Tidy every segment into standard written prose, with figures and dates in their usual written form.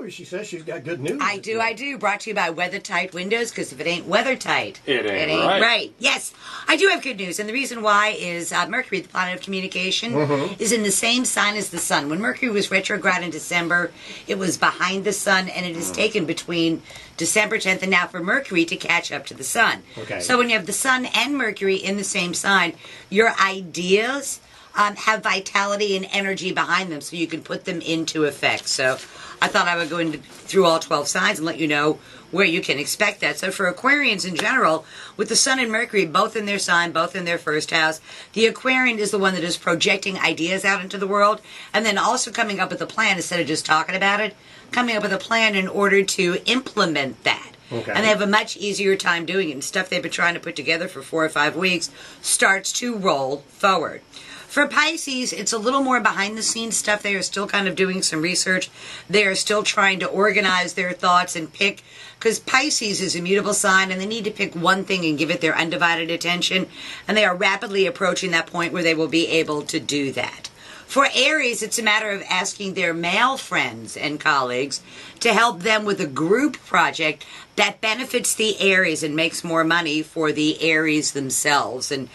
too. She says she's got good news. I do. Brought to you by Weather Tight Windows, because if it ain't weather tight, it ain't right. Yes, I do have good news, and the reason why is Mercury, the planet of communication, is in the same sign as the sun. When Mercury was retrograde in December, it was behind the sun, and it is taken between December 10th and now for Mercury to catch up to the sun. Okay. So when you have the sun and Mercury in the same sign, your ideas have vitality and energy behind them, so you can put them into effect. So I thought I would go through all 12 signs and let you know where you can expect that. So for Aquarians in general, with the Sun and Mercury both in their sign, both in their first house, the Aquarian is the one that is projecting ideas out into the world, and then also coming up with a plan instead of just talking about it, coming up with a plan in order to implement that. Okay. And they have a much easier time doing it. And stuff they've been trying to put together for 4 or 5 weeks starts to roll forward. For Pisces, it's a little more behind-the-scenes stuff. They are still kind of doing some research. They are still trying to organize their thoughts and pick, because Pisces is a mutable sign, and they need to pick one thing and give it their undivided attention. And they are rapidly approaching that point where they will be able to do that. For Aries, it's a matter of asking their male friends and colleagues to help them with a group project that benefits the Aries and makes more money for the Aries themselves. And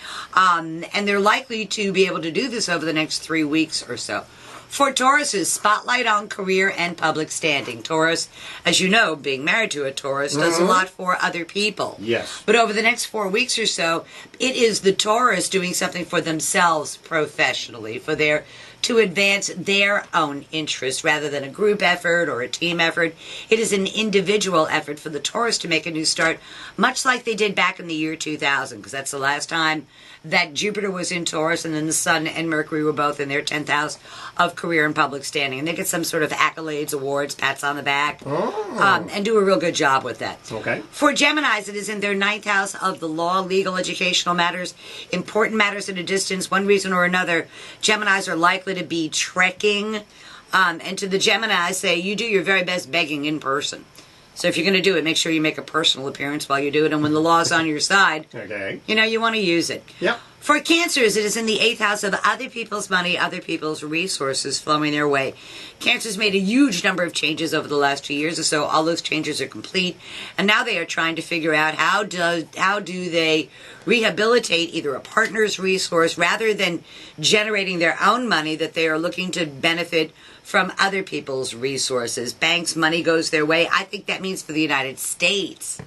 they're likely to be able to do this over the next 3 weeks or so. For Tauruses, spotlight on career and public standing. Taurus, as you know, being married to a Taurus, does a lot for other people. Yes. But over the next 4 weeks or so, it is the Taurus doing something for themselves professionally, to advance their own interests rather than a group effort or a team effort. It is an individual effort for the Taurus to make a new start, much like they did back in the year 2000, because that's the last time that Jupiter was in Taurus, and then the Sun and Mercury were both in their 10th house of career and public standing. And they get some sort of accolades, awards, pats on the back, and do a real good job with that. Okay. For Geminis, it is in their 9th house of the law, legal, educational matters, important matters at a distance. One reason or another, Geminis are likely to be trekking. And to the Gemini, I say, you do your very best begging in person. So if you're going to do it, make sure you make a personal appearance while you do it. And when the law's on your side, okay, you want to use it. Yep. For Cancers, it is in the 8th house of other people's money, other people's resources flowing their way. Cancer's made a huge number of changes over the last 2 years or so. All those changes are complete. And now they are trying to figure out how do they rehabilitate either a partner's resource rather than generating their own money, that they are looking to benefit from other people's resources. Banks, money goes their way. I think that means for the United States,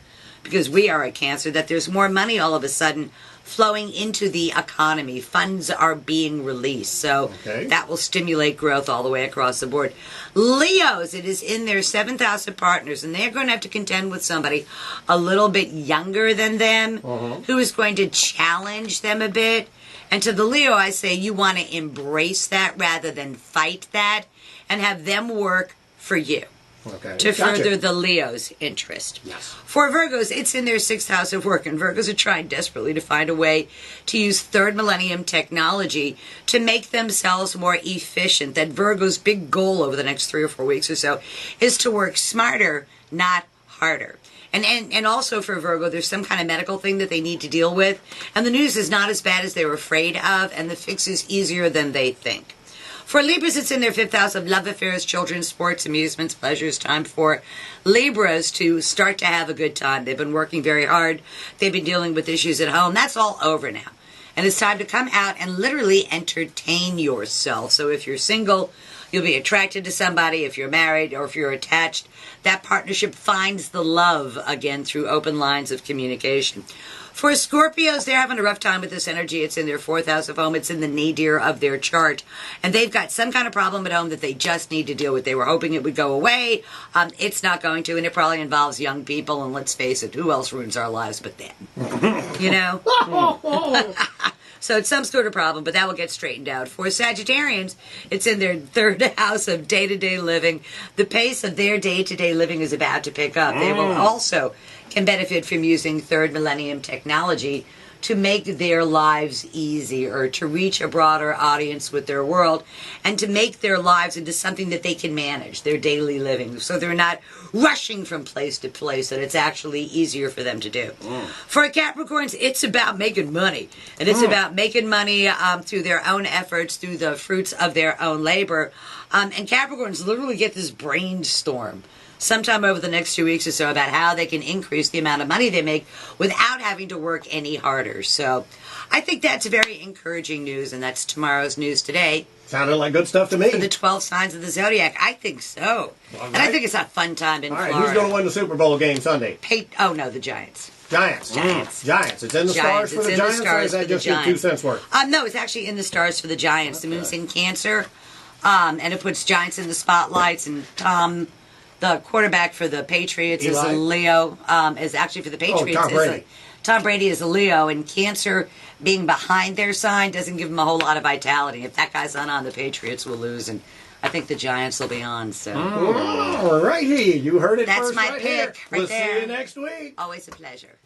because we are a Cancer, that there's more money all of a sudden flowing into the economy. Funds are being released. So that will stimulate growth all the way across the board. Leos, it is in their 7th house of partners, and they're going to have to contend with somebody a little bit younger than them who is going to challenge them a bit. And to the Leo, I say you want to embrace that rather than fight that, and have them work for you. Okay. To further the Leo's interest. Yes. For Virgos, it's in their 6th house of work, and Virgos are trying desperately to find a way to use third millennium technology to make themselves more efficient. That Virgo's big goal over the next 3 or 4 weeks or so is to work smarter, not harder. And also for Virgo, there's some kind of medical thing that they need to deal with, and the news is not as bad as they were afraid of, and the fix is easier than they think. For Libras, it's in their 5th house of love affairs, children, sports, amusements, pleasures. Time for Libras to start to have a good time. They've been working very hard. They've been dealing with issues at home. That's all over now. And it's time to come out and literally entertain yourself. So if you're single, you'll be attracted to somebody. If you're married or if you're attached, that partnership finds the love again through open lines of communication. For Scorpios, they're having a rough time with this energy. It's in their 4th house of home. It's in the nadir of their chart. And they've got some kind of problem at home that they just need to deal with. They were hoping it would go away. It's not going to, and it probably involves young people. And let's face it, who else ruins our lives but them? You know? So it's some sort of problem, but that will get straightened out. For Sagittarians, it's in their 3rd house of day-to-day living. The pace of their day-to-day living is about to pick up. They will also can benefit from using third millennium technology to make their lives easier, to reach a broader audience with their world, and to make their lives into something that they can manage, their daily living, so they're not rushing from place to place, and it's actually easier for them to do. For Capricorns, it's about making money, and it's about making money through their own efforts, through the fruits of their own labor. And Capricorns literally get this brainstorm sometime over the next 2 weeks or so about how they can increase the amount of money they make without having to work any harder. So I think that's very encouraging news, and that's tomorrow's news today. Sounded like good stuff to me. For the 12 signs of the zodiac, I think so. Right. And I think it's a fun time in Florida. Who's going to win the Super Bowl game Sunday? The Giants. Giants. Giants. Giants. It's in the stars for the Giants, or is that just your 2 cents worth? No, it's actually in the stars for the Giants. The moon's in Cancer, and it puts Giants in the spotlights. And Tom, the quarterback for the Patriots, is a Leo. Is actually for the Patriots. Tom Brady. Tom Brady is a Leo, and Cancer being behind their sign doesn't give them a whole lot of vitality. If that guy's not on, the Patriots will lose, and I think the Giants will be on. So, all righty, you heard it. That's first my right pick here. right We'll there. see you next week. Always a pleasure.